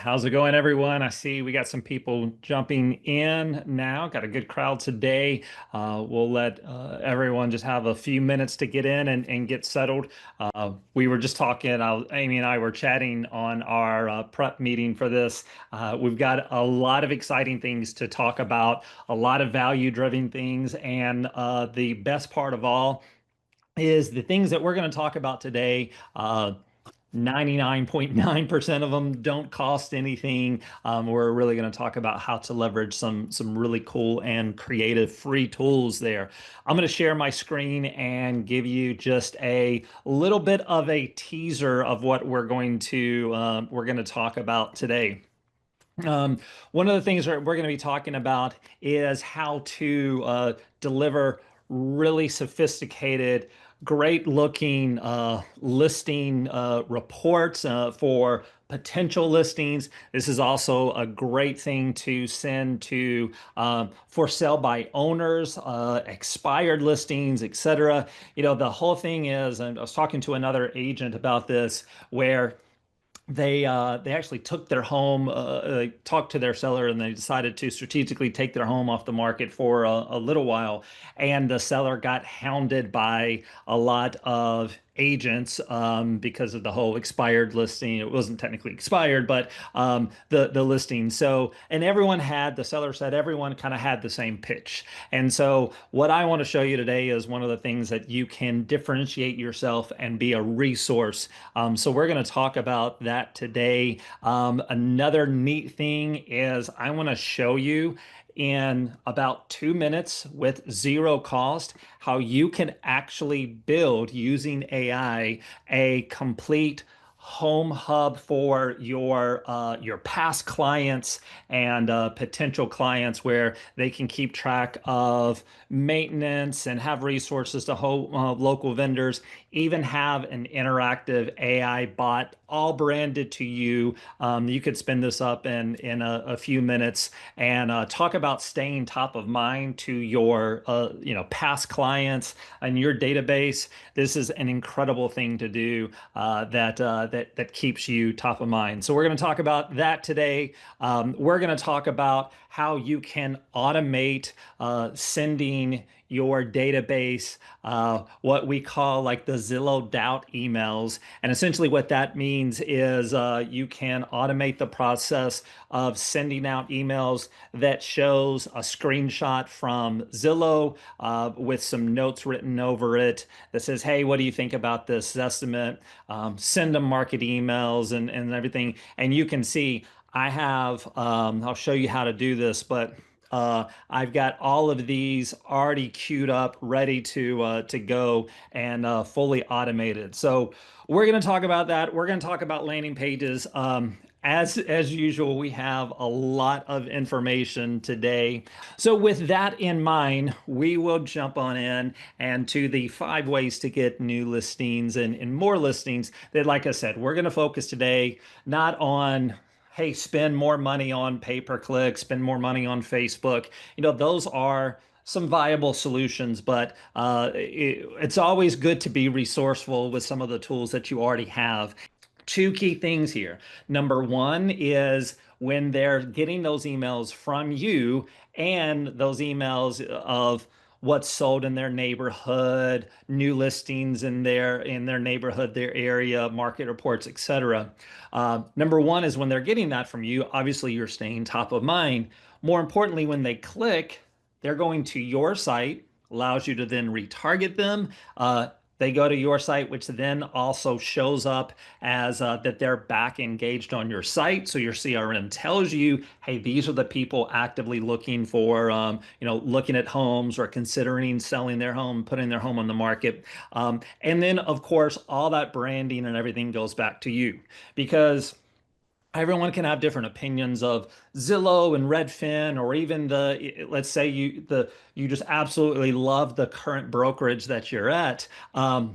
How's it going, everyone? I see we got some people jumping in now. Got a good crowd today. We'll let everyone just have a few minutes to get in and get settled. We were just talking, Amy and I were chatting on our prep meeting for this. We've got a lot of exciting things to talk about, a lot of value-driven things, and the best part of all is the things that we're going to talk about today. 99.9% of them don't cost anything. We're really going to talk about how to leverage some really cool and creative free tools there. I'm going to share my screen and give you just a little bit of a teaser of what we're going to talk about today. Um, One of the things that we're going to be talking about is how to deliver really sophisticated, great looking listing reports for potential listings. This is also a great thing to send to for sale by owners, expired listings, etc. The whole thing is, and I was talking to another agent about this, where they actually took their home, talked to their seller, and they decided to strategically take their home off the market for a little while. And the seller got hounded by a lot of agents because of the whole expired listing. It wasn't technically expired, but the listing. So, and the seller said everyone kind of had the same pitch. And so, what I want to show you today is one of the things that you can differentiate yourself and be a resource. So, we're going to talk about that today. Another neat thing is I want to show you in about 2 minutes with zero cost how you can actually build using AI a complete home hub for your past clients and potential clients, where they can keep track of maintenance and have resources to local vendors, even have an interactive AI bot all branded to you. You could spin this up in a few minutes and talk about staying top of mind to your past clients and your database. This is an incredible thing to do that keeps you top of mind. So we're going to talk about that today. We're going to talk about how you can automate sending your database, what we call like the Zillow doubt emails. And essentially what that means is you can automate the process of sending out emails that shows a screenshot from Zillow with some notes written over it that says, hey, what do you think about this estimate? Send them market emails and everything. And you can see I'll show you how to do this, but I've got all of these already queued up, ready to go and fully automated. So we're going to talk about that. We're going to talk about landing pages. As usual, we have a lot of information today. So with that in mind, we will jump on in and to the 5 ways to get new listings and more listings. That, like I said, we're going to focus today not on, hey, spend more money on pay-per-click, spend more money on Facebook. Those are some viable solutions, but it's always good to be resourceful with some of the tools that you already have. Two key things here. Number one is when they're getting those emails from you and those emails of what's sold in their neighborhood, new listings in their neighborhood, their area, market reports, etc. Number one is when they're getting that from you, obviously you're staying top of mind. More importantly, when they click, they're going to your site, allows you to then retarget them. They go to your site, which then also shows up as that they're back engaged on your site. So your CRM tells you, hey, these are the people actively looking for, looking at homes or considering selling their home, putting their home on the market. And then, of course, all that branding and everything goes back to you, because everyone can have different opinions of Zillow and Redfin, or even let's say you just absolutely love the current brokerage that you're at.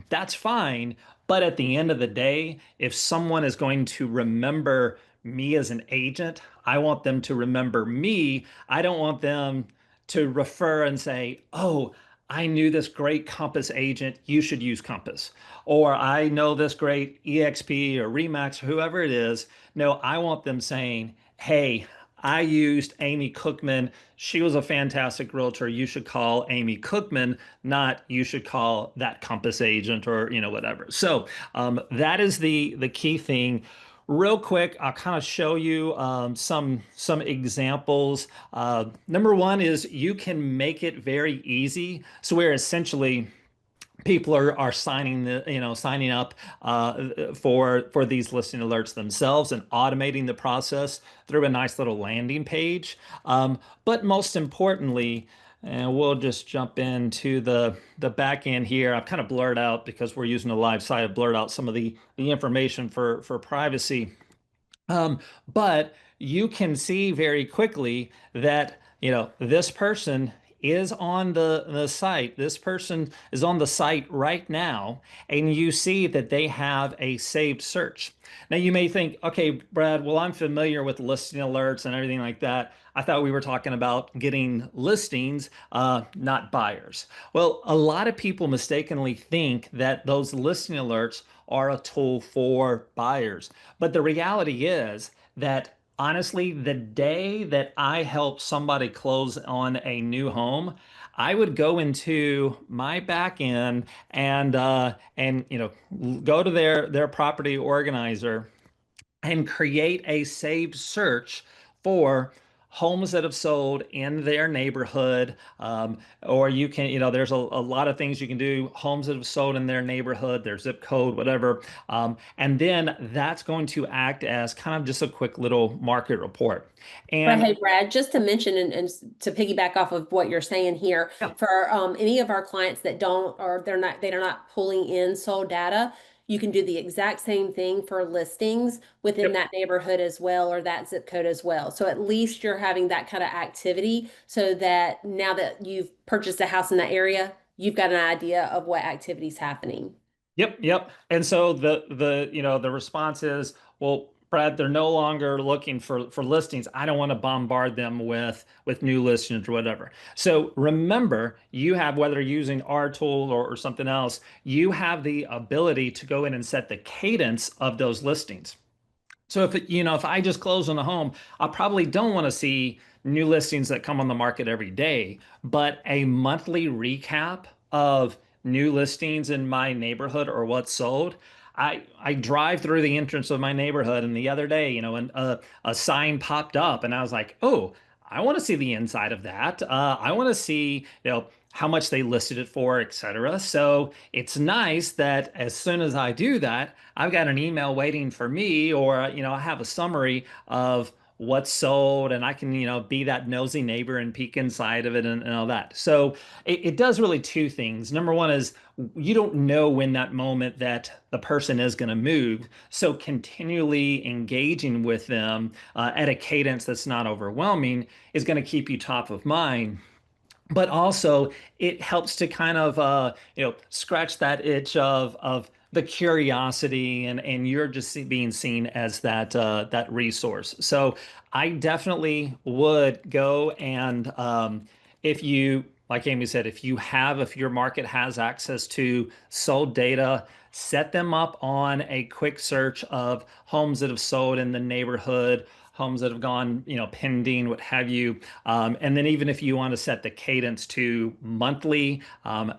That's fine. But at the end of the day, if someone is going to remember me as an agent, I want them to remember me. I don't want them to refer and say, oh, I knew this great Compass agent, you should use Compass. Or I know this great EXP or Remax, whoever it is. No, I want them saying, hey, I used Amy Cookman. She was a fantastic realtor. You should call Amy Cookman, not you should call that Compass agent or whatever. So that is the key thing. Real quick, I'll kind of show you some examples. Number one is you can make it very easy. So where essentially people are signing up for these listing alerts themselves and automating the process through a nice little landing page. But most importantly, and we'll just jump into the back end here. I've kind of blurred out because we're using a live site. I've blurred out some of the information for privacy. Um, but you can see very quickly that, this person is on the site. This person is on the site right now, and you see that they have a saved search. Now you may think, okay, Brad, well, I'm familiar with listing alerts and everything like that. I thought we were talking about getting listings, not buyers. Well, a lot of people mistakenly think that those listing alerts are a tool for buyers. But the reality is that honestly, the day that I help somebody close on a new home, I would go into my back end and go to their property organizer and create a saved search for homes that have sold in their neighborhood. Or you can, there's a lot of things you can do. Homes that have sold in their neighborhood, their zip code, whatever. And then that's going to act as kind of just a quick little market report. But And hey, Brad, just to mention and to piggyback off of what you're saying here, yeah, for any of our clients that don't or they're not pulling in sold data, you can do the exact same thing for listings within yep. that neighborhood as well or that zip code as well. So at least you're having that kind of activity so that now that you've purchased a house in that area, you've got an idea of what activity is happening. Yep, yep. And so the response is, well, Brad, they're no longer looking for listings. I don't want to bombard them with new listings or whatever. So remember, you have, whether using our tool or something else, you have the ability to go in and set the cadence of those listings. So if I just close on a home, I probably don't want to see new listings that come on the market every day, but a monthly recap of new listings in my neighborhood or what's sold. I drive through the entrance of my neighborhood, and the other day, and a sign popped up, and I was like, oh, I want to see the inside of that. I want to see, how much they listed it for, etc. So it's nice that as soon as I do that, I've got an email waiting for me, or I have a summary of what's sold, and I can be that nosy neighbor and peek inside of it and all that. So it does really two things. Number one is you don't know when that moment that the person is going to move, so continually engaging with them at a cadence that's not overwhelming is going to keep you top of mind. But also it helps to kind of scratch that itch of the curiosity, and you're just being seen as that resource. So I definitely would go and if you, like Amy said, if your market has access to sold data, set them up on a quick search of homes that have sold in the neighborhood, homes that have gone, pending, what have you. And then even if you want to set the cadence to monthly,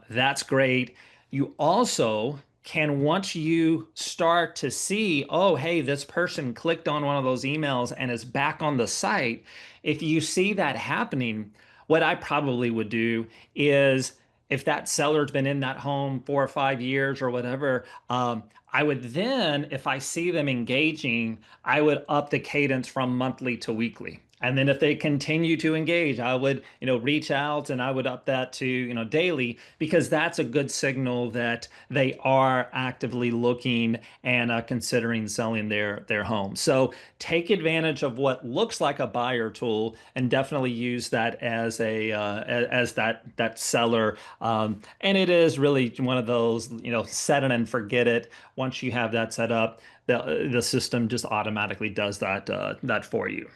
that's great. You also can, once you start to see, oh, hey, this person clicked on one of those emails and is back on the site. If you see that happening, what I probably would do is, if that seller's been in that home 4 or 5 years or whatever, I would then, if I see them engaging, I would up the cadence from monthly to weekly. And then if they continue to engage, I would, reach out and I would up that to, daily, because that's a good signal that they are actively looking and considering selling their home. So take advantage of what looks like a buyer tool and definitely use that as as that seller. And it is really one of those, set it and forget it. Once you have that set up, the system just automatically does that for you.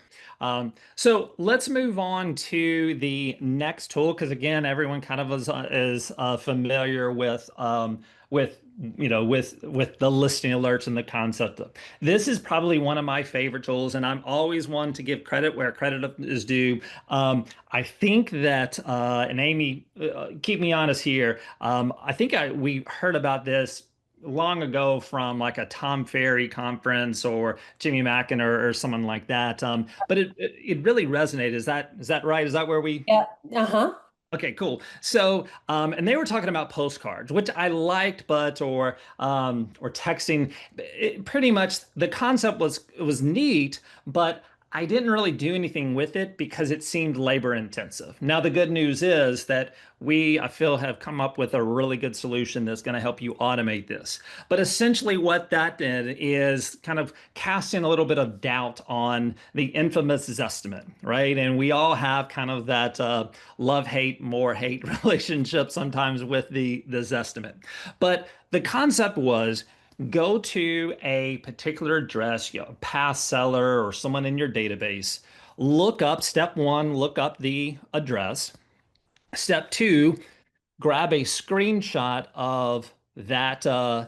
So let's move on to the next tool because again, everyone kind of is familiar with with the listing alerts and the concept of this is probably one of my favorite tools, and I'm always one to give credit where credit is due. I think that and Amy, keep me honest here. I think we heard about this long ago from like a Tom Ferry conference or Jimmy Mackin or someone like that. But it really resonated. Is that right? Is that where we? Yeah. Uh-huh. Okay, cool. So, and they were talking about postcards, which I liked, but or texting. Pretty much the concept was neat, but I didn't really do anything with it because it seemed labor intensive. Now, the good news is that I feel, have come up with a really good solution that's going to help you automate this. But essentially, what that did is kind of casting a little bit of doubt on the infamous Zestimate, right? And we all have kind of that love hate, more hate relationship sometimes with the Zestimate. But the concept was go to a particular address, past seller or someone in your database, look up step one, look up the address. Step two, grab a screenshot of that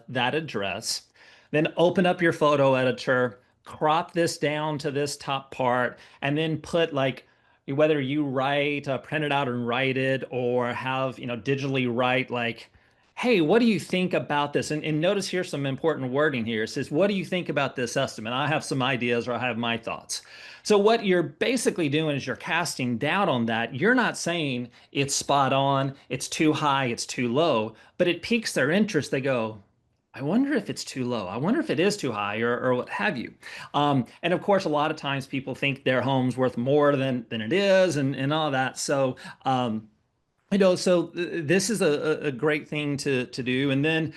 address, then open up your photo editor, crop this down to this top part, and then put like whether you write, print it out and write it, or have digitally write like, hey, what do you think about this? And notice here's some important wording here. It says, what do you think about this estimate? I have some ideas or I have my thoughts. So what you're basically doing is you're casting doubt on that. You're not saying it's spot on, it's too high, it's too low, but it piques their interest. They go, I wonder if it's too low. I wonder if it is too high or what have you. And of course, a lot of times people think their home's worth more than it is and all that. So, this is a great thing to do. And then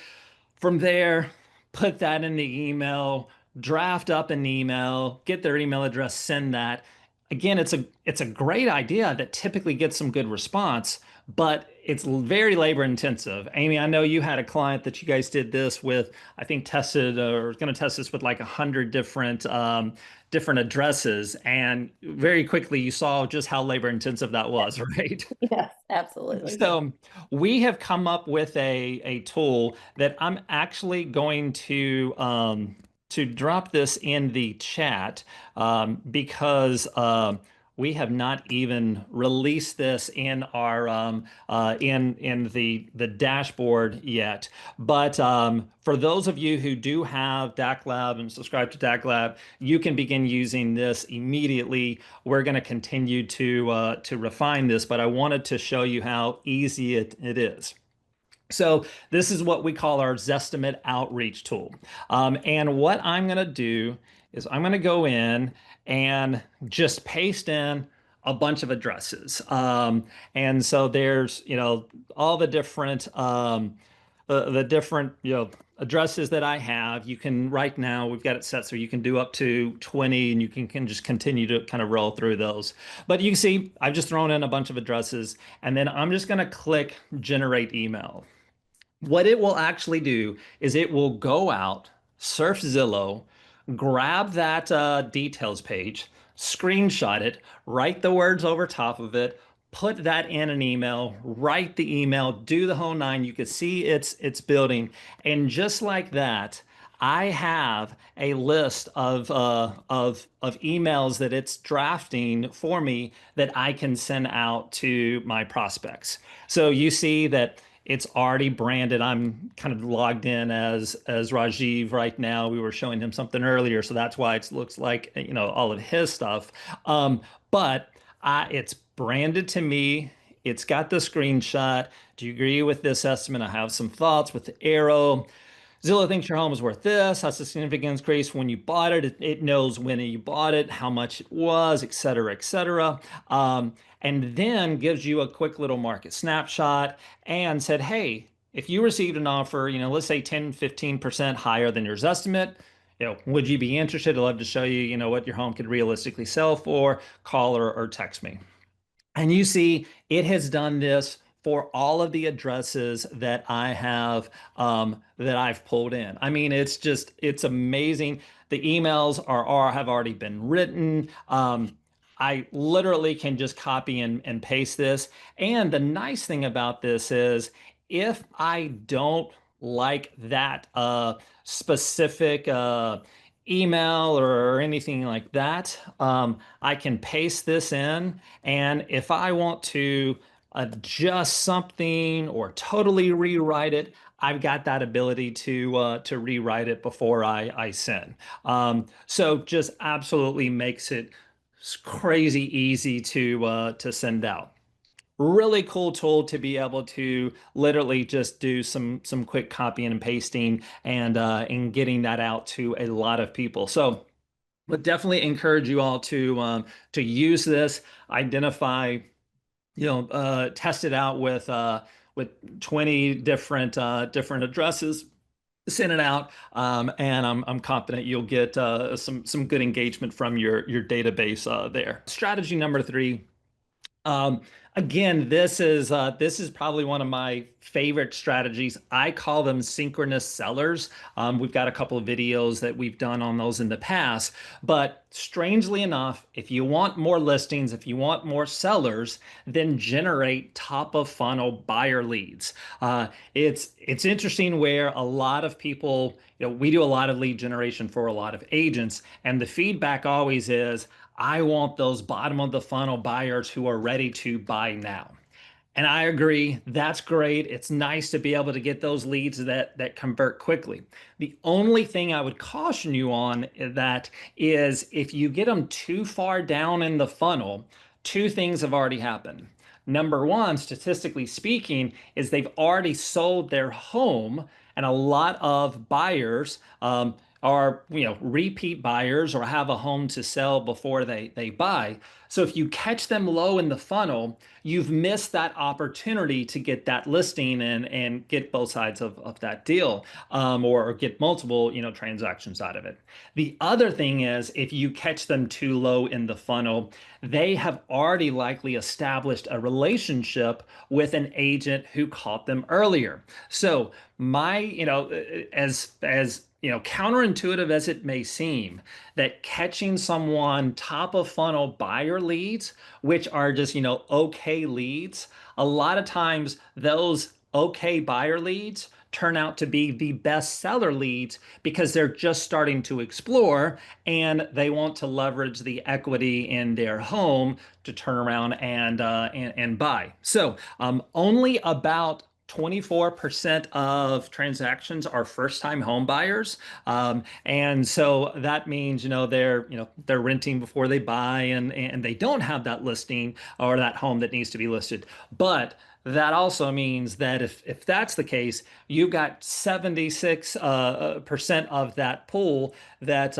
from there, put that in the email, draft up an email, get their email address, send that. Again, it's a great idea that typically gets some good response, but it's very labor intensive. Amy, I know you had a client that you guys did this with, I think tested or going to test this with like 100 different addresses, and very quickly you saw just how labor intensive that was, right? Yes, absolutely. So we have come up with a tool that I'm actually going to drop this in the chat because we have not even released this in our in the dashboard yet. But for those of you who do have DAC Lab and subscribe to DAC Lab, you can begin using this immediately. We're going to continue to refine this, but I wanted to show you how easy it is. So this is what we call our Zestimate outreach tool. And what I'm going to do is I'm going to go in and just paste in a bunch of addresses. And so there's, all the different, addresses that I have. You can right now, we've got it set so you can do up to 20 and you can just continue to kind of roll through those. But you can see I've just thrown in a bunch of addresses and then I'm just going to click generate email. What it will actually do is it will go out, surf Zillow, grab that details page, screenshot it, write the words over top of it, put that in an email, write the email, do the whole nine. You can see it's building, and just like that, I have a list of emails that it's drafting for me that I can send out to my prospects. So you see that it's already branded. I'm kind of logged in as Rajiv right now. We were showing him something earlier, so that's why it looks like all of his stuff. But it's branded to me. It's got the screenshot. Do you agree with this estimate? I have some thoughts with the arrow. Zillow thinks your home is worth this. Has a significant increase when you bought it. It knows when you bought it, how much it was, et cetera, et cetera. And then gives you a quick little market snapshot and said, hey, if you received an offer, let's say 10, 15% higher than your estimate, would you be interested? I'd love to show you, what your home could realistically sell for. Call or text me. And you see, it has done this for all of the addresses that I have that I've pulled in. I mean, it's amazing. The emails are have already been written. I literally can just copy and paste this. And the nice thing about this is if I don't like that specific email or anything like that, I can paste this in. And if I want to adjust something or totally rewrite it, I've got that ability to rewrite it before I send. So just absolutely makes it crazy easy to send out. Really cool tool to be able to literally just do some quick copying and pasting and getting that out to a lot of people. So would definitely encourage you all to use this, identify, test it out with 20 different addresses, send it out, and I'm confident you'll get some good engagement from your database there. Strategy number three. Um, Again, this is probably one of my favorite strategies. I call them synchronous sellers. We've got a couple of videos that we've done on those in the past, but strangely enough, if you want more listings, if you want more sellers, then generate top of funnel buyer leads. It's interesting where a lot of people, we do a lot of lead generation for a lot of agents, and the feedback always is, I want those bottom of the funnel buyers who are ready to buy now. And I agree, that's great. It's nice to be able to get those leads that convert quickly. The only thing I would caution you on that is if you get them too far down in the funnel, two things have already happened. Number one, statistically speaking, is they've already sold their home, and a lot of buyers are repeat buyers or have a home to sell before they buy. So if you catch them low in the funnel, you've missed that opportunity to get that listing and get both sides of that deal, or get multiple transactions out of it. The other thing is if you catch them too low in the funnel, they have already likely established a relationship with an agent who caught them earlier. So my, as counterintuitive as it may seem, that catching someone top of funnel buyer leads, which are just, okay leads, a lot of times those okay buyer leads turn out to be the best seller leads because they're just starting to explore and they want to leverage the equity in their home to turn around and buy. So only about 24% of transactions are first-time home buyers. And so that means, they're renting before they buy and they don't have that listing or that home that needs to be listed. But that also means that if that's the case, you've got 76% percent of that pool that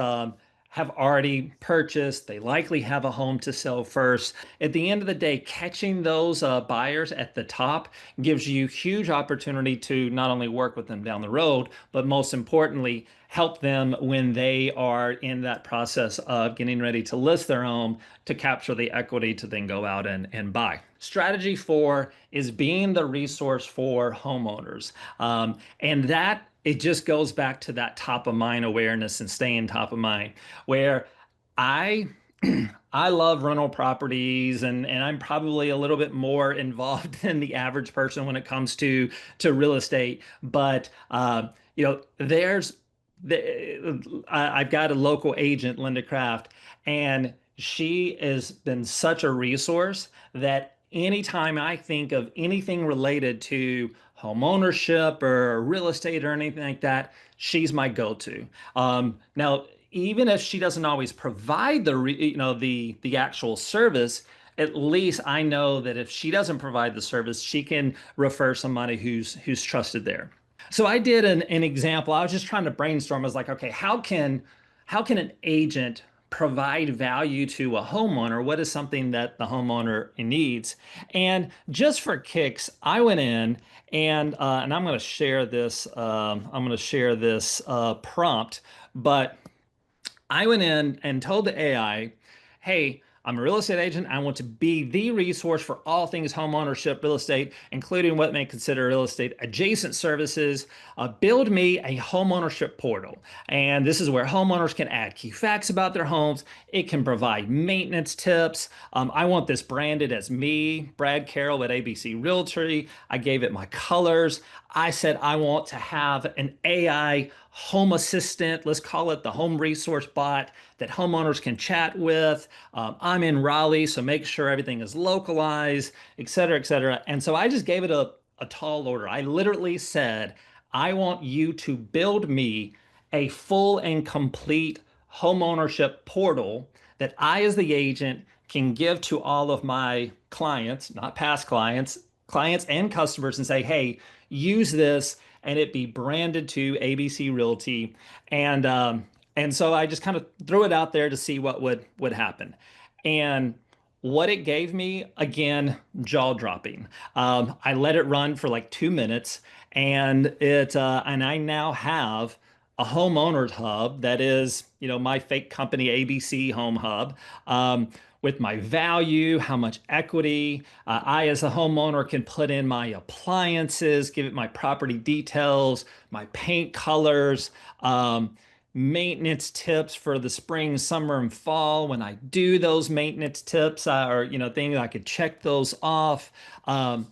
have already purchased. They likely have a home to sell first. At the end of the day, catching those buyers at the top gives you huge opportunity to not only work with them down the road, but most importantly, help them when they are in that process of getting ready to list their home to capture the equity to then go out and buy. Strategy four is being the resource for homeowners. And that it just goes back to that top of mind awareness and staying top of mind, where I I love rental properties and I'm probably a little bit more involved than the average person when it comes to real estate. But there's I've got a local agent, Linda Craft, and she has been such a resource that anytime I think of anything related to home ownership or real estate or anything like that, she's my go-to. Now, even if she doesn't always provide the actual service, at least I know that if she doesn't provide the service, she can refer somebody who's trusted there. So I did an example. I was just trying to brainstorm. I was like, okay, how can an agent provide value to a homeowner? What is something that the homeowner needs? And just for kicks, I went in and I'm going to share this. I'm going to share this prompt, but I went in and told the AI, hey, I'm a real estate agent. I want to be the resource for all things home ownership, real estate, including what may consider real estate adjacent services. Build me a home ownership portal. And this is where homeowners can add key facts about their homes. It can provide maintenance tips. I want this branded as me, Brad Carroll at ABC Realty. I gave it my colors. I said I want to have an AI home assistant. Let's call it the home resource bot that homeowners can chat with. I'm in Raleigh, so make sure everything is localized, et cetera, et cetera. And so I just gave it a tall order. I literally said, I want you to build me a full and complete home ownership portal that I, as the agent, can give to all of my clients, not past clients, clients and customers, and say, hey, use this, and it be branded to ABC Realty. And and so I just kind of threw it out there to see what would happen. And what it gave me, again, jaw dropping. I let it run for like 2 minutes, and I now have a homeowners hub that is, my fake company ABC Home Hub. With my value, how much equity. I, as a homeowner, can put in my appliances, give it my property details, my paint colors, maintenance tips for the spring, summer, and fall. When I do those maintenance tips, or things, I could check those off. I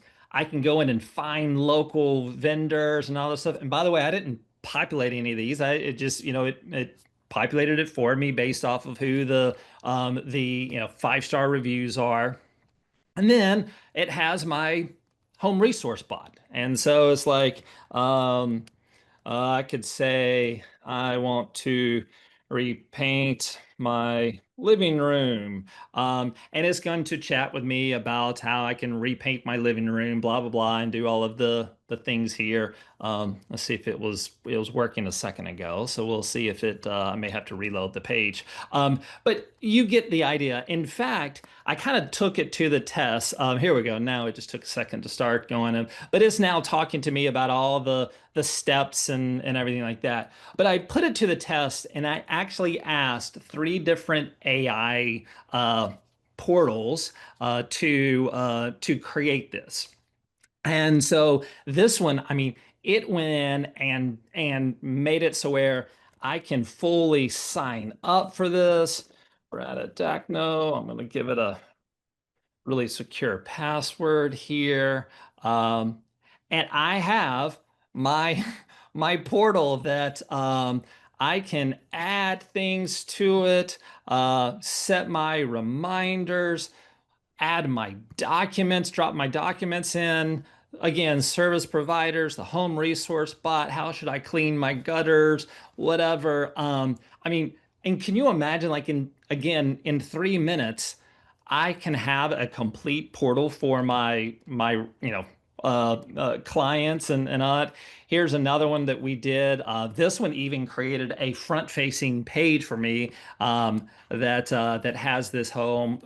can go in and find local vendors and all this stuff. And by the way, I didn't populate any of these. It just, it populated it for me based off of who the 5-star reviews are. And then it has my home resource bot. And so it's like, I could say I want to repaint my living room. And it's going to chat with me about how I can repaint my living room, blah, blah, blah, and do all of the things here. Let's see if it was working a second ago. So we'll see if I may have to reload the page. But you get the idea. In fact, I kind of took it to the test. Here we go. Now it just took a second to start going, but it's now talking to me about all the steps and everything like that. But I put it to the test, and I actually asked 3 different AI portals to create this. And so this one, I mean, it went in and made it so where I can fully sign up for this. We're at a Dakno. I'm going to give it a really secure password here. Um, and I have my my portal that I can add things to it, set my reminders, add my documents, drop my documents in. Again, service providers, the home resource bot, how should I clean my gutters, whatever. I mean, and can you imagine, like in 3 minutes, I can have a complete portal for my clients and all that. Here's another one that we did. This one even created a front-facing page for me, that has this home,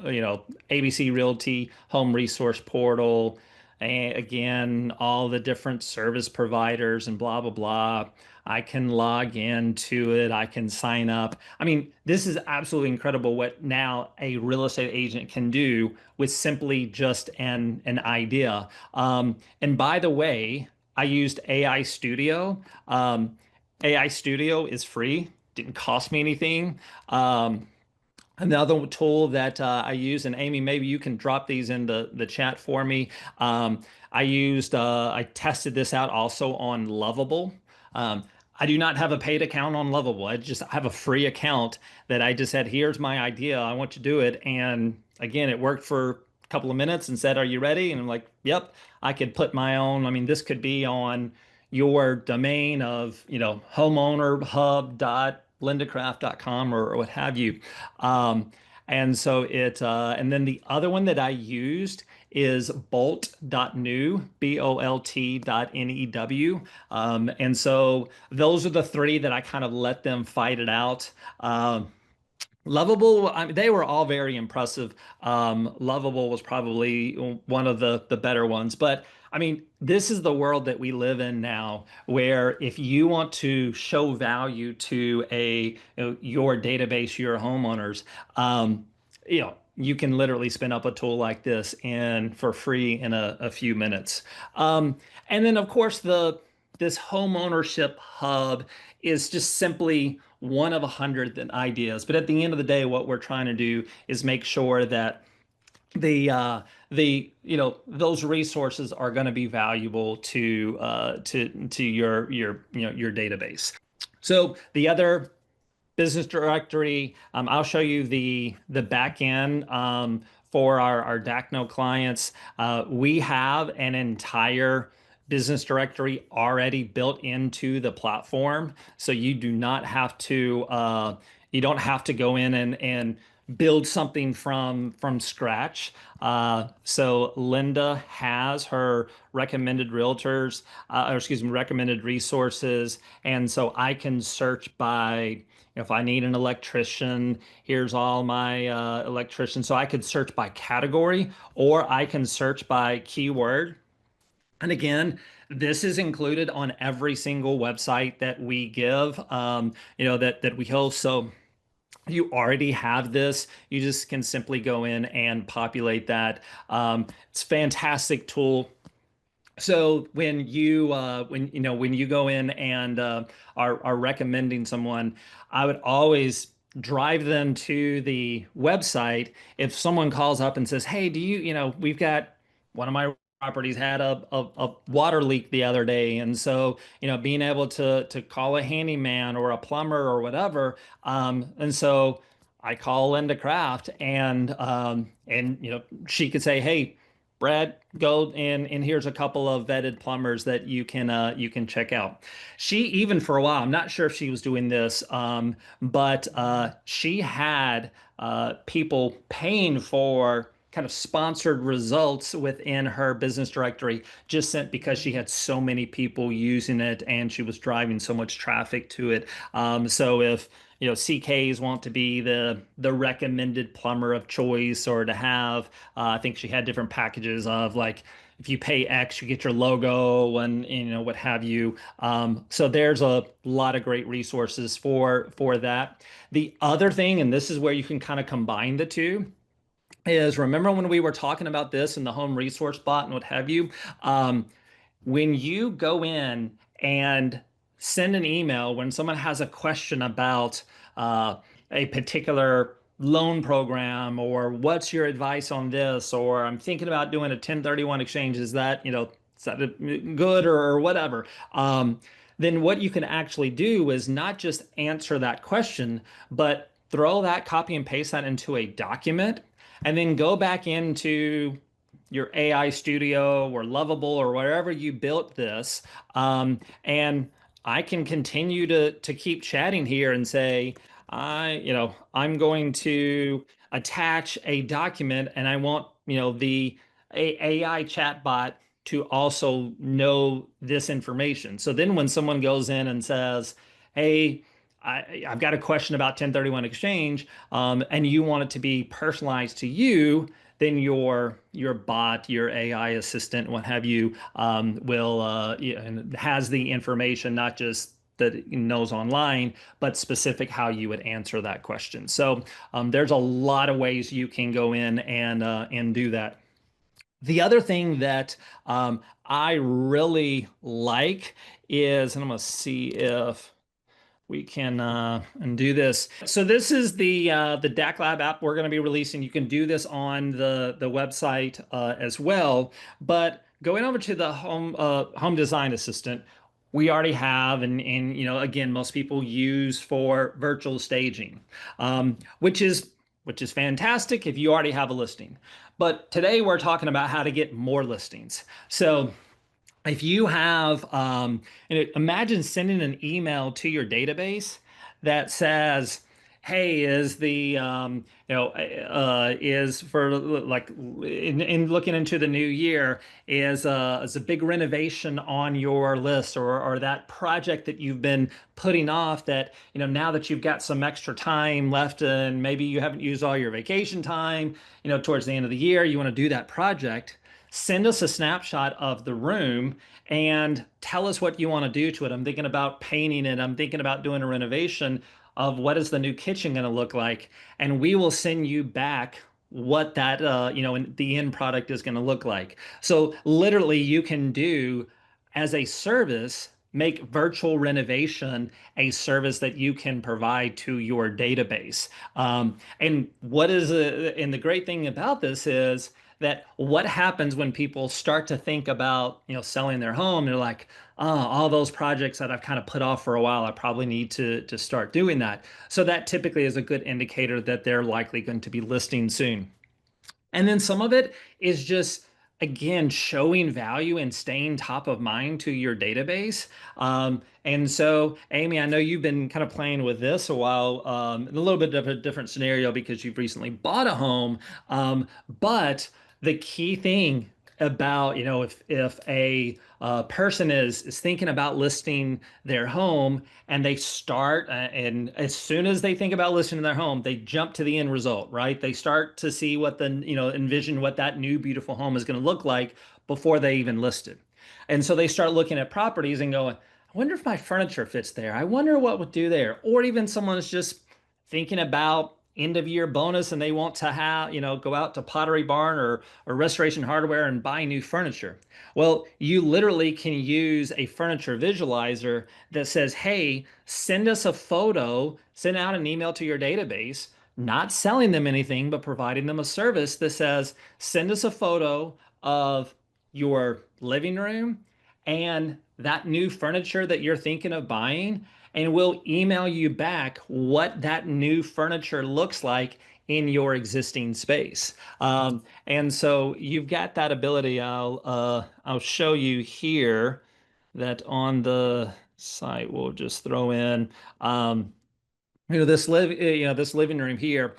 ABC Realty home resource portal. And again, all the different service providers and blah blah blah. I can log into it. I can sign up. I mean, this is absolutely incredible what now a real estate agent can do with simply just an idea. And by the way, I used AI Studio. AI Studio is free, didn't cost me anything. Another tool that I use, and Amy, maybe you can drop these in the chat for me. I tested this out also on Lovable. Um, I do not have a paid account on Lovable. I just have a free account that I just said, here's my idea. I want to do it. And again, it worked for a couple of minutes and said, are you ready? And I'm like, yep, I could put my own. I mean, this could be on your domain of, homeownerhub.lindacraft.com or what have you. Um, and then the other one that I used is bolt.new, BOLT.NEW. And so those are the 3 that I kind of let them fight it out. Lovable, I mean, they were all very impressive. Lovable was probably one of the better ones. But I mean, this is the world that we live in now, where if you want to show value to your database, your homeowners, you can literally spin up a tool like this in for free in a few minutes. Um, and then of course this home ownership hub is just simply one of 100 ideas. But at the end of the day, what we're trying to do is make sure that the those resources are going to be valuable to your your database. So the other business directory. I'll show you the back end for our Dakno clients. We have an entire business directory already built into the platform, so you do not have to you don't have to go in and build something from scratch. So Linda has her recommended realtors, or excuse me, recommended resources, and so I can search by if I need an electrician, here's all my electricians. So I could search by category or I can search by keyword. And again, this is included on every single website that we give, that we host. So you already have this. You just can simply go in and populate that. It's a fantastic tool. So when you go in and are recommending someone, I would always drive them to the website. If someone calls up and says, "Hey, we've got one of my properties had a water leak the other day," and so being able to call a handyman or a plumber or whatever, and so I call Linda Craft and she could say, "Hey, Brad, go and here's a couple of vetted plumbers that you can check out." She even for a while, I'm not sure if she was doing this, but she had people paying for kind of sponsored results within her business directory just sent because she had so many people using it and she was driving so much traffic to it. So if CKs want to be the recommended plumber of choice or to have I think she had different packages of like if you pay X, you get your logo and what have you. So there's a lot of great resources for that. The other thing, and this is where you can kind of combine the two, is remember when we were talking about this in the home resource bot and what have you. When you go in and send an email when someone has a question about uh, a particular loan program or what's your advice on this or I'm thinking about doing a 1031 exchange, is that good or whatever, then what you can actually do is not just answer that question but throw that, copy and paste that into a document and then go back into your AI studio or Lovable or wherever you built this. And I can continue to keep chatting here and say, I'm going to attach a document and I want, the AI chatbot to also know this information. So then when someone goes in and says, "Hey, I've got a question about 1031 exchange," and you want it to be personalized to you, then your bot, your AI assistant, what have you, will and has the information not just that it knows online, but specific how you would answer that question. So there's a lot of ways you can go in and do that. The other thing that I really like is, and I'm gonna see if we can and do this. So this is the DAC Lab app we're going to be releasing. You can do this on the website as well. But going over to the home design assistant, we already have, and again, most people use for virtual staging, which is fantastic if you already have a listing. But today we're talking about how to get more listings. So if you have imagine sending an email to your database that says, "Hey, is the is for like in looking into the new year, is a big renovation on your list or that project that you've been putting off that now that you've got some extra time left and maybe you haven't used all your vacation time, towards the end of the year you want to do that project." Send us a snapshot of the room and tell us what you want to do to it. I'm thinking about painting it. I'm thinking about doing a renovation of what is the new kitchen going to look like. And we will send you back what that the end product is going to look like. So literally you can do as a service, make virtual renovation a service that you can provide to your database. And the great thing about this is that what happens when people start to think about, selling their home, they're like, oh, all those projects that I've kind of put off for a while, I probably need to start doing that. So that typically is a good indicator that they're likely going to be listing soon. And then some of it is just, again, showing value and staying top of mind to your database. And so, Amy, I know you've been kind of playing with this a while, in a little bit of a different scenario because you've recently bought a home. But the key thing about, if a person is thinking about listing their home and they start and as soon as they think about listing their home, they jump to the end result, right? They start to see what envision what that new beautiful home is going to look like before they even list it. And so they start looking at properties and going, I wonder if my furniture fits there. I wonder what would do there. Or even someone's just thinking about end of year bonus and they want to have, go out to Pottery Barn or Restoration Hardware and buy new furniture. Well, you literally can use a furniture visualizer that says, hey, send us a photo, send out an email to your database, not selling them anything, but providing them a service that says, send us a photo of your living room and that new furniture that you're thinking of buying, and we'll email you back what that new furniture looks like in your existing space. And so you've got that ability. I'll show you here that on the site. We'll just throw in this living room here.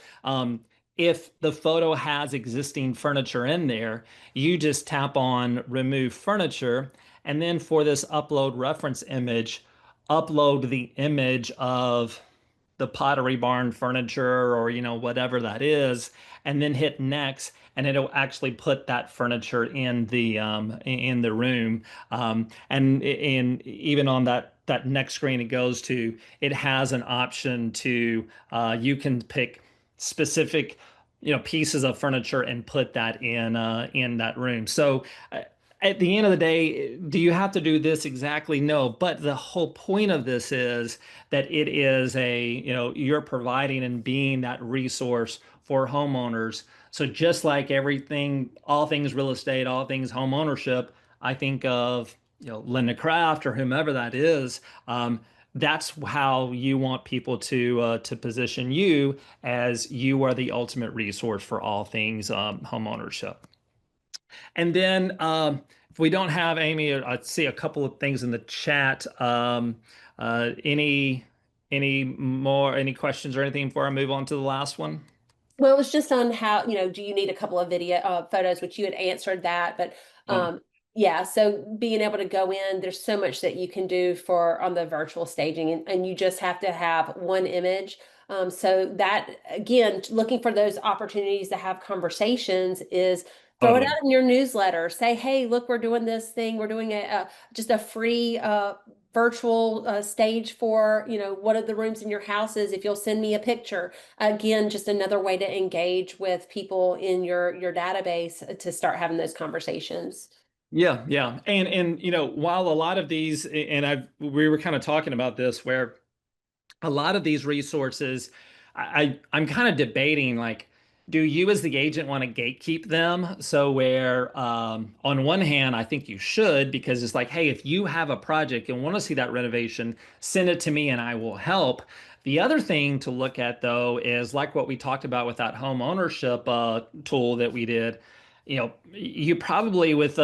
If the photo has existing furniture in there, you just tap on remove furniture, and then for this upload reference image, upload the image of the Pottery Barn furniture or whatever that is, and then hit next, and it'll actually put that furniture in the room. And even on that next screen it goes to, it has an option to you can pick specific pieces of furniture and put that in that room. So at the end of the day, do you have to do this exactly? No, but the whole point of this is that it is you're providing and being that resource for homeowners. So just like everything, all things real estate, all things home ownership, I think of, Linda Craft or whomever that is. That's how you want people to position you, as you are the ultimate resource for all things home ownership. And then if we don't have Amy, I see a couple of things in the chat. Uh, any any questions or anything before I move on to the last one? Well, it was just on how, do you need a couple of video photos, which you had answered that, but Oh, yeah, so being able to go in, there's so much that you can do for on the virtual staging, and you just have to have one image. So that again, looking for those opportunities to have conversations is throw it totally. out in your newsletter. Say, hey, look, we're doing this thing. We're doing just a free virtual stage for, one of the rooms in your houses. If you'll send me a picture, again, just another way to engage with people in your database to start having those conversations. Yeah, yeah. And while a lot of these, and we were kind of talking about this, where a lot of these resources, I'm kind of debating, like, do you as the agent want to gatekeep them? So where on one hand, I think you should, because it's like, hey, if you have a project and want to see that renovation, send it to me and I will help. The other thing to look at though is like what we talked about with that home ownership tool that we did. You probably with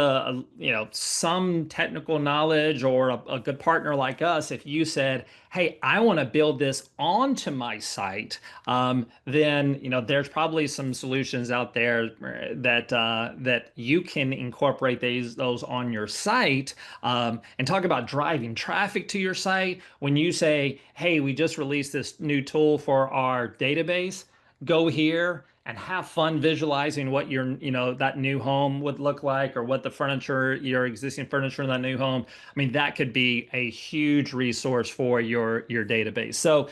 some technical knowledge or a good partner like us, if you said, hey, I want to build this onto my site, then there's probably some solutions out there that you can incorporate those on your site, and talk about driving traffic to your site. When you say, hey, we just released this new tool for our database, go here and have fun visualizing what your, that new home would look like, or what the furniture, your existing furniture in that new home. I mean, that could be a huge resource for your database. So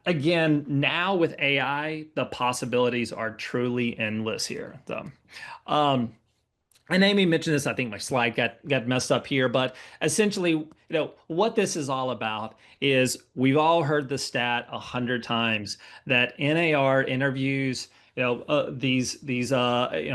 again, now with AI, the possibilities are truly endless here. So, um, and Amy mentioned this, I think my slide got messed up here, but essentially, what this is all about is we've all heard the stat 100 times that NAR interviews, these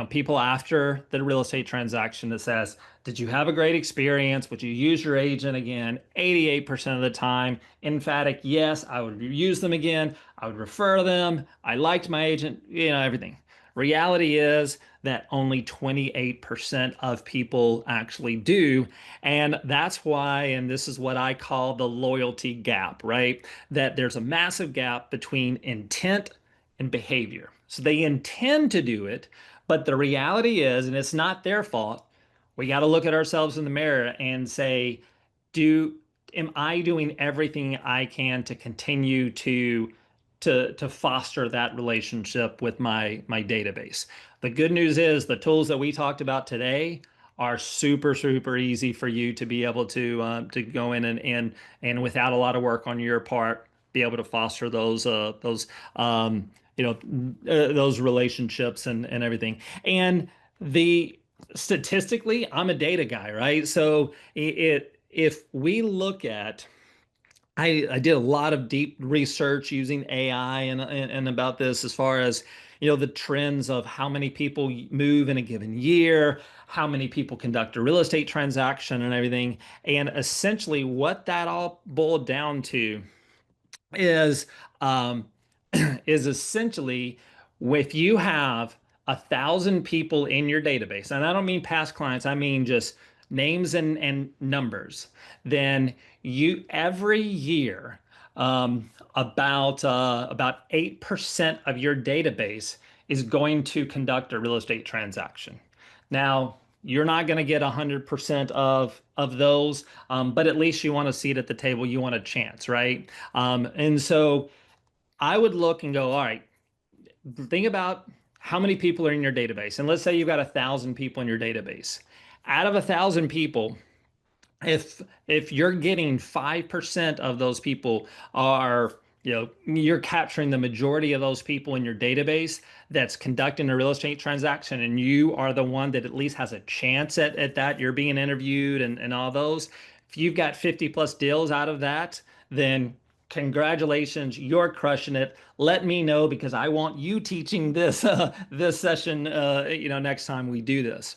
people after the real estate transaction that says, did you have a great experience? Would you use your agent again? 88% of the time, emphatic yes, I would use them again. I would refer them. I liked my agent, everything. Reality is that only 28% of people actually do. And that's why, and this is what I call the loyalty gap, right? That there's a massive gap between intent and behavior. So they intend to do it, but the reality is, and it's not their fault, we got to look at ourselves in the mirror and say, do am I doing everything I can to continue to foster that relationship with my database? The good news is the tools that we talked about today are super easy for you to be able to go in and without a lot of work on your part, be able to foster those those relationships and everything. And the statistically, I'm a data guy, right? So if we look at I did a lot of deep research using AI and about this as far as the trends of how many people move in a given year, how many people conduct a real estate transaction and everything. And essentially what that all boiled down to is um, is essentially if you have 1,000 people in your database, and I don't mean past clients, I mean just names and numbers, then you every year about 8% of your database is going to conduct a real estate transaction. Now, you're not going to get 100% of those, but at least you want a seat at the table. You want a chance, right? And so I would look and go, all right, think about how many people are in your database. And let's say you've got 1,000 people in your database. Out of 1,000 people, if you're getting 5% of those people are, you're capturing the majority of those people in your database that's conducting a real estate transaction, and you are the one that at least has a chance at that, you're being interviewed and all those. If you've got 50 plus deals out of that, then congratulations, you're crushing it. Let me know because I want you teaching this session next time we do this.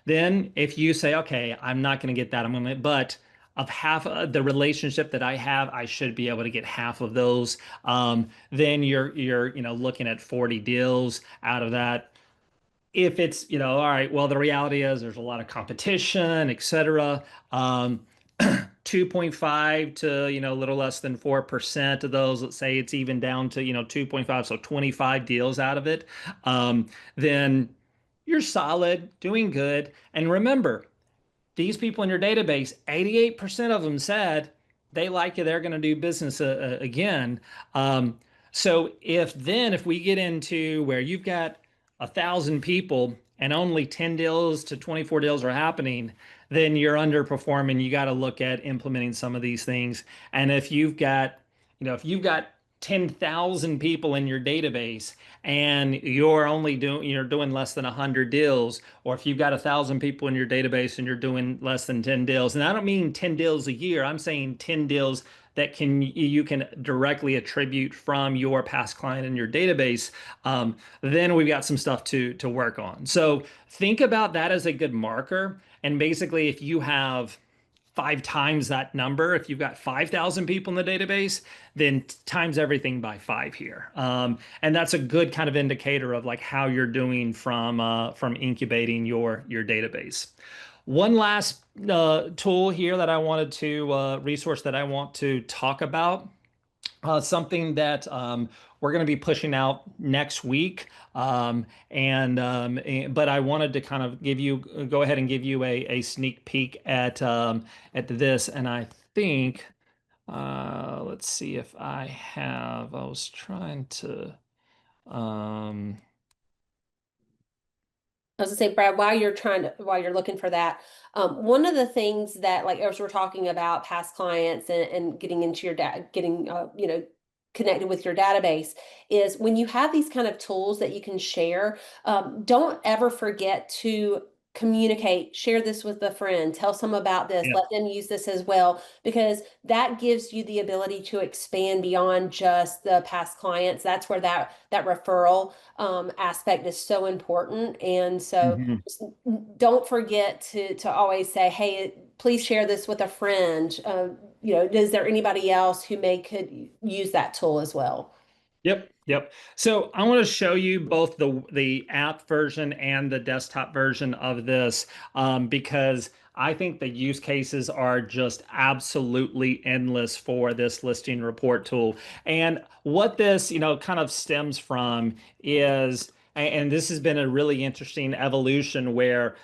Then if you say, okay, I'm not going to get that, I'm going to, but of half of the relationship that I have, I should be able to get half of those. Then you're looking at 40 deals out of that. If it's, all right, well, the reality is there's a lot of competition, et cetera. 2.5 to, a little less than 4% of those, let's say it's even down to, 2.5, so 25 deals out of it. Then you're solid, doing good. And remember, these people in your database, 88% of them said they like you, they're going to do business again. Um, so if we get into where you've got 1,000 people and only 10 deals to 24 deals are happening, then you're underperforming. You got to look at implementing some of these things. And if you've got 10,000 people in your database and you're doing less than 100 deals, or if you've got 1,000 people in your database and you're doing less than 10 deals, and I don't mean 10 deals a year, I'm saying 10 deals that you can directly attribute from your past client in your database, then we've got some stuff to work on. So think about that as a good marker. And basically, if you have 5 times that number, if you've got 5,000 people in the database, then times everything by 5 here. And that's a good kind of indicator of like how you're doing from incubating your database. One last tool here that I wanted to resource that I want to talk about, something that we're going to be pushing out next week. But I wanted to kind of go ahead and give you a sneak peek at this. And I think, let's see if I was trying to, I was gonna say, Brad, while you're looking for that, one of the things that, like, as we're talking about past clients and getting into your getting, connected with your database, is when you have these kind of tools that you can share, don't ever forget to communicate, share this with a friend, tell some about this, Yeah. let them use this as well, because that gives you the ability to expand beyond just the past clients. That's where that referral aspect is so important. And so Mhm. don't forget to always say, hey, please share this with a friend. Is there anybody else who may could use that tool as well? Yep, yep. So I want to show you both the app version and the desktop version of this, because I think the use cases are just absolutely endless for this listing report tool. And what this, kind of stems from is, and this has been a really interesting evolution where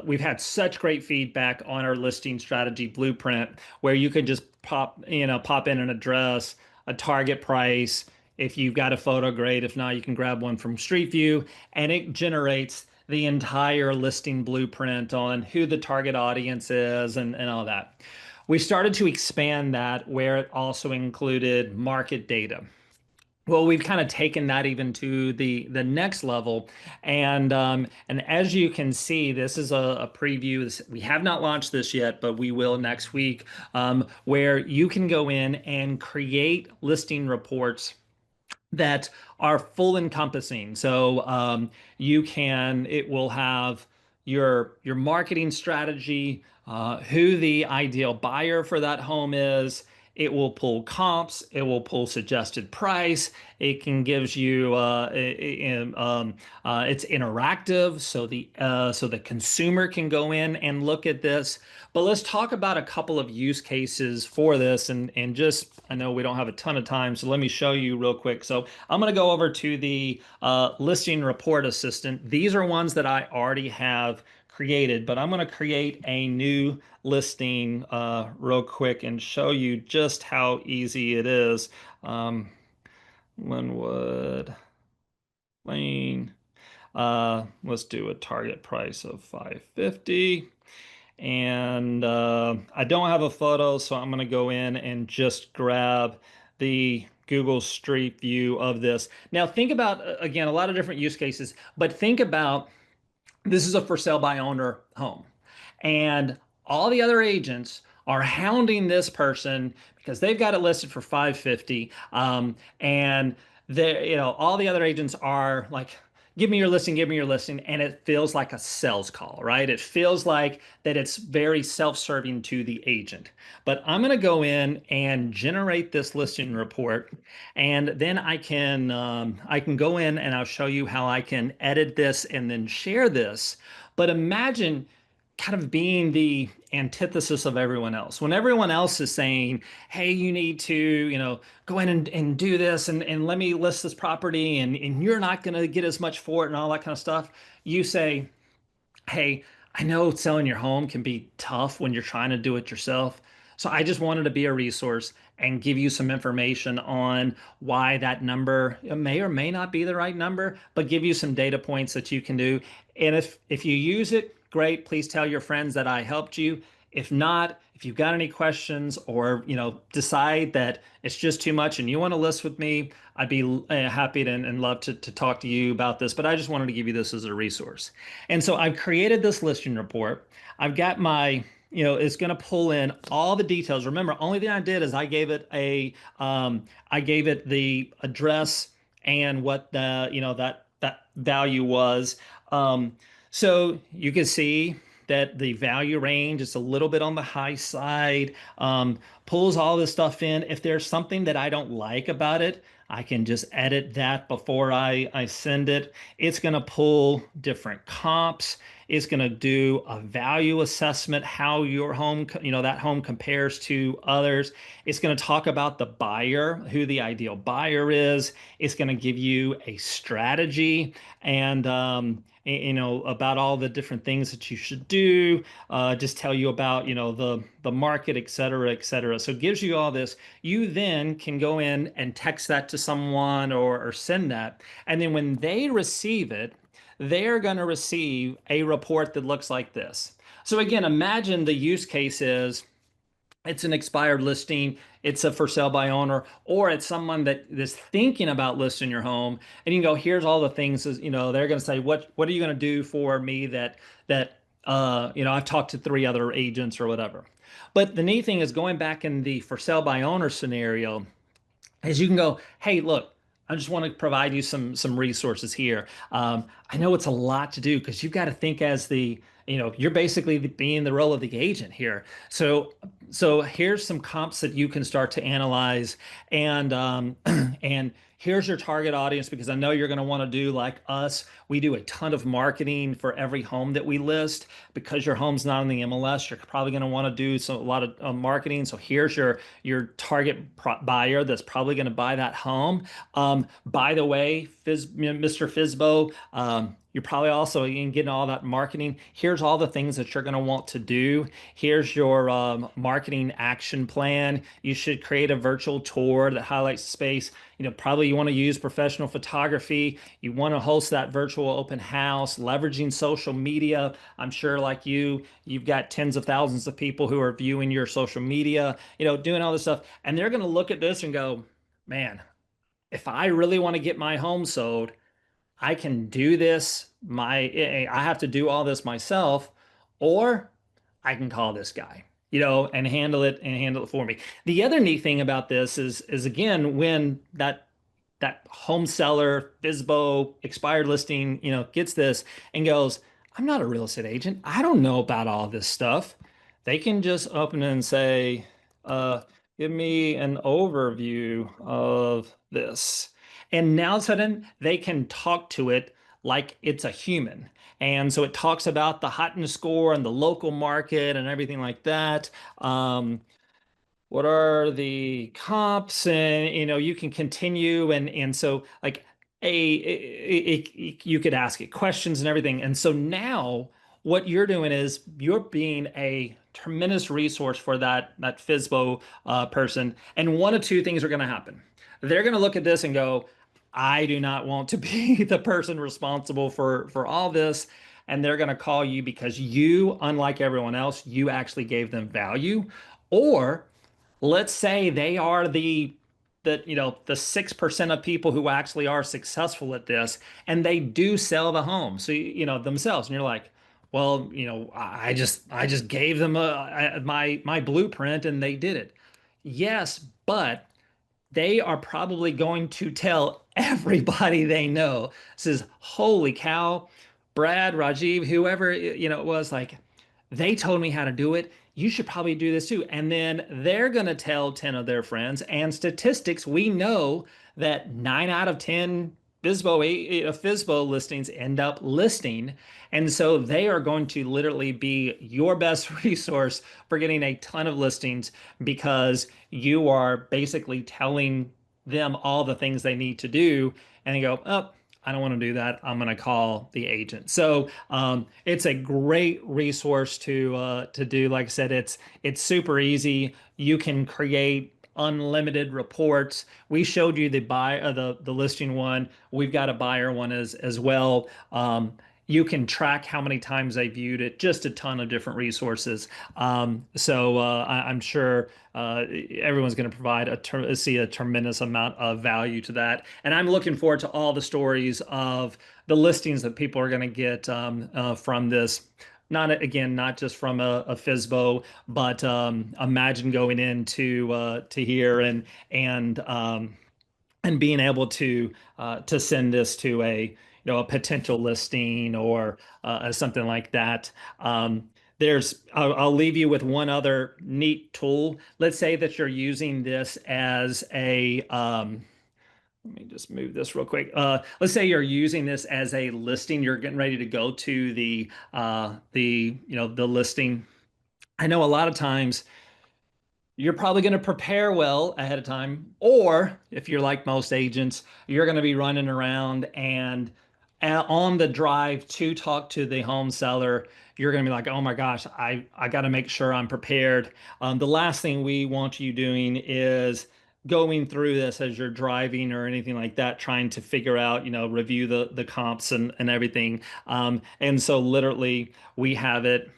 we've had such great feedback on our listing strategy blueprint, where you can just pop in an address, a target price. If you've got a photo, great. If not, you can grab one from Street View, and it generates the entire listing blueprint on who the target audience is and all that. We started to expand that where it also included market data. Well, we've kind of taken that even to the next level, and as you can see, this is a preview. We have not launched this yet, but we will next week, where you can go in and create listing reports that are full encompassing. So it will have your marketing strategy, who the ideal buyer for that home is. It will pull comps. It will pull suggested price. It can gives you it's interactive, so the consumer can go in and look at this. But let's talk about a couple of use cases for this, and just I know we don't have a ton of time, so let me show you real quick. So I'm going to go over to the listing report assistant. These are ones that I already have created, but I'm going to create a new listing real quick and show you just how easy it is. Um, Linwood Lane. Let's do a target price of 550. And I don't have a photo, so I'm going to go in and just grab the Google Street View of this. Now, think about, again, a lot of different use cases, but think about this is a for sale by owner home. And all the other agents are hounding this person because they've got it listed for 550. And all the other agents are like, give me your listing, give me your listing. And it feels like a sales call, right? It feels like that it's very self-serving to the agent. But I'm going to go in and generate this listing report, and then I can go in and I'll show you how I can edit this and then share this. But imagine kind of being the antithesis of everyone else. When everyone else is saying, hey, you need to, go in and do this and let me list this property and you're not going to get as much for it and all that kind of stuff. You say, hey, I know selling your home can be tough when you're trying to do it yourself. So I just wanted to be a resource and give you some information on why that number may or may not be the right number, but give you some data points that you can do. And if you use it, great. Please tell your friends that I helped you. If not, if you've got any questions or decide that it's just too much and you want to list with me, I'd be happy to and love to talk to you about this. But I just wanted to give you this as a resource. And so I've created this listing report. I've got it's going to pull in all the details. Remember, only thing I did is I gave it the address and what that value was. Um, so you can see that the value range is a little bit on the high side. Pulls all this stuff in. If there's something that I don't like about it, I can just edit that before I send it. It's going to pull different comps. It's going to do a value assessment, how your home, that home compares to others. It's going to talk about the buyer, who the ideal buyer is. It's going to give you a strategy and about all the different things that you should do. Just tell you about the market, et cetera, et cetera. So it gives you all this. You then can go in and text that to someone or send that, and then when they receive it, they're going to receive a report that looks like this. So again, imagine the use case is it's an expired listing, it's a for sale by owner, or it's someone that is thinking about listing your home, and you can go, here's all the things, they're going to say, what are you going to do for me that I've talked to three other agents or whatever. But the neat thing is going back in the for sale by owner scenario, is you can go, hey, look, I just want to provide you some resources here. I know it's a lot to do because you've got to think as you're basically being the role of the agent here. So here's some comps that you can start to analyze, and and here's your target audience because I know you're going to want to do like us. We do a ton of marketing for every home that we list because your home's not on the MLS. You're probably going to want to do a lot of marketing. So here's your target buyer that's probably going to buy that home. By the way, Mr. Fizbo, you're probably also in getting all that marketing. Here's all the things that you're going to want to do. Here's your marketing action plan. You should create a virtual tour that highlights the space. Probably you want to use professional photography. You want to host that virtual open house, leveraging social media. I'm sure, like you've got tens of thousands of people who are viewing your social media, doing all this stuff. And they're going to look at this and go, man, if I really want to get my home sold, I can do this. I have to do all this myself, or I can call this guy, and handle it for me. The other neat thing about this is again, when that home seller, FISBO, expired listing, gets this and goes, I'm not a real estate agent. I don't know about all this stuff. They can just open it and say, uh, give me an overview of this. And now all of a sudden they can talk to it like it's a human. And so it talks about the hotness score and the local market and everything like that. What are the comps? And you can continue, and so like you could ask it questions and everything. And so now what you're doing is you're being a tremendous resource for that FISBO person. And one of two things are going to happen. They're going to look at this and go, I do not want to be the person responsible for all this. And they're going to call you because you, unlike everyone else, you actually gave them value. Or let's say they are the 6% of people who actually are successful at this, and they do sell the home, so themselves, and you're like, well, I just gave them my blueprint and they did it. Yes, but they are probably going to tell everybody they know, says, holy cow, Brad, Rajiv, whoever it was, like, they told me how to do it. You should probably do this too. And then they're going to tell 10 of their friends. And statistics, we know that 9 out of 10 FISBO listings end up listing. And so they are going to literally be your best resource for getting a ton of listings because you are basically telling them all the things they need to do. And they go, oh, I don't want to do that. I'm going to call the agent. So it's a great resource to do. Like I said, it's super easy. You can create unlimited reports. We showed you the listing one. We've got a buyer one as well. You can track how many times they viewed it, just a ton of different resources. So I'm sure everyone's going to see a tremendous amount of value to that. And I'm looking forward to all the stories of the listings that people are going to get from this. Not just from a FISBO, but imagine going into to here and being able to send this to a potential listing or something like that. I'll leave you with one other neat tool. Let's say that you're using this as let me just move this real quick. Let's say you're using this as a listing. You're getting ready to go to the listing. I know a lot of times you're probably going to prepare well ahead of time. Or if you're like most agents, you're going to be running around and on the drive to talk to the home seller, you're going to be like, oh my gosh, I got to make sure I'm prepared. The last thing we want you doing is going through this as you're driving or anything like that, trying to figure out, review the comps and everything. And so literally we have it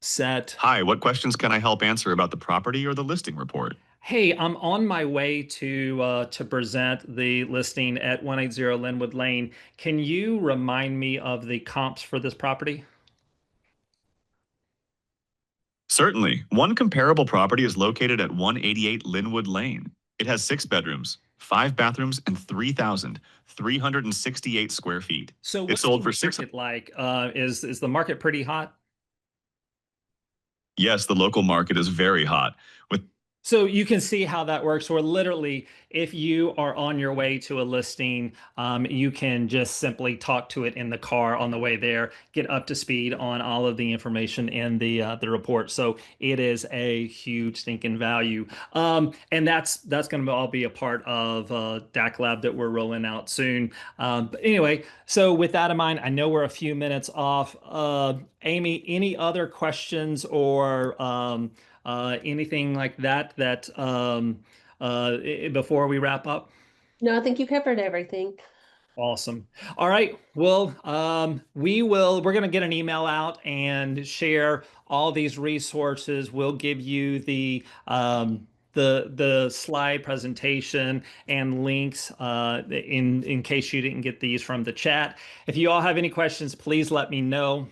set. Hi, what questions can I help answer about the property or the listing report? Hey, I'm on my way to present the listing at 180 Linwood Lane. Can you remind me of the comps for this property? Certainly. One comparable property is located at 188 Linwood Lane. It has 6 bedrooms, 5 bathrooms, and 3,368 square feet. So It what's sold the for six. market like? Is the market pretty hot? Yes, the local market is very hot. With So you can see how that works. Where literally, if you are on your way to a listing, you can just simply talk to it in the car on the way there, get up to speed on all of the information in the report. So it is a huge stinking value, and that's going to all be a part of DAC Lab that we're rolling out soon. But anyway, so with that in mind, I know we're a few minutes off. Amy, any other questions or anything like before we wrap up? No, I think you covered everything. Awesome. All right. Well, we're going to get an email out and share all these resources. We'll give you the slide presentation and links in case you didn't get these from the chat. If you all have any questions, please let me know.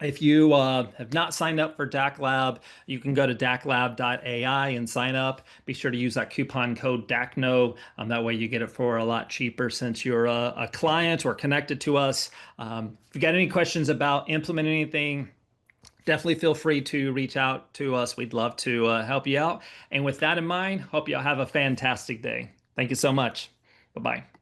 If you have not signed up for DAC Lab, you can go to daclab.ai and sign up. Be sure to use that coupon code DACNO. That way you get it for a lot cheaper since you're a client or connected to us. If you got any questions about implementing anything, definitely feel free to reach out to us. We'd love to help you out. And with that in mind, hope you all have a fantastic day. Thank you so much. Bye-bye.